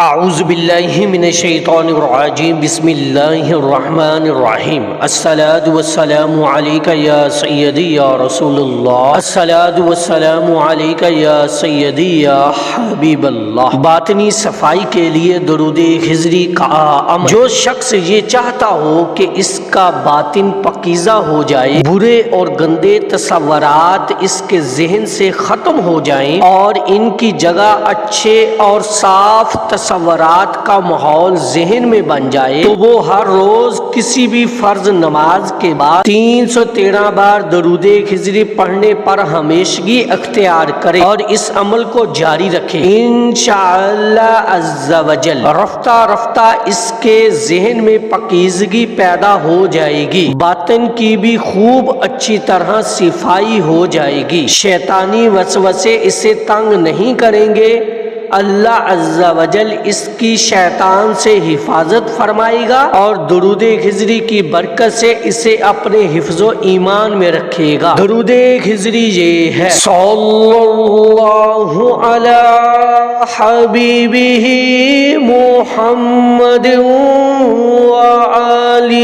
اعوذ باللہ من الشیطان الرجیم بسم اللہ الرحمن الرحیم الصلاۃ والسلام علیک یا سیدی یا رسول اللہ الصلاۃ والسلام علیک یا سیدی یا حبیب اللہ۔ باطنی صفائی کے لیے درود خضری کا عمل۔ جو شخص یہ چاہتا ہو کہ اس کا باطن پاکیزہ ہو جائے، برے اور گندے تصورات اس کے ذہن سے ختم ہو جائیں اور ان کی جگہ اچھے اور صاف تصورات کا ماحول ذہن میں بن جائے، تو وہ ہر روز کسی بھی فرض نماز کے بعد 313 بار درود خضری پڑھنے پر ہمیشگی اختیار کرے اور اس عمل کو جاری رکھے۔ انشاءاللہ عز و جل رفتہ رفتہ اس کے ذہن میں پاکیزگی پیدا ہو جائے گی، باطن کی بھی خوب اچھی طرح صفائی ہو جائے گی، شیطانی وسوسے اسے تنگ نہیں کریں گے، اللہ عز و جل اس کی شیطان سے حفاظت فرمائے گا اور درود خضری کی برکت سے اسے اپنے حفظ و ایمان میں رکھے گا۔ درود خضری یہ ہے: صلی اللہ علی حبیبہ محمد وآلہ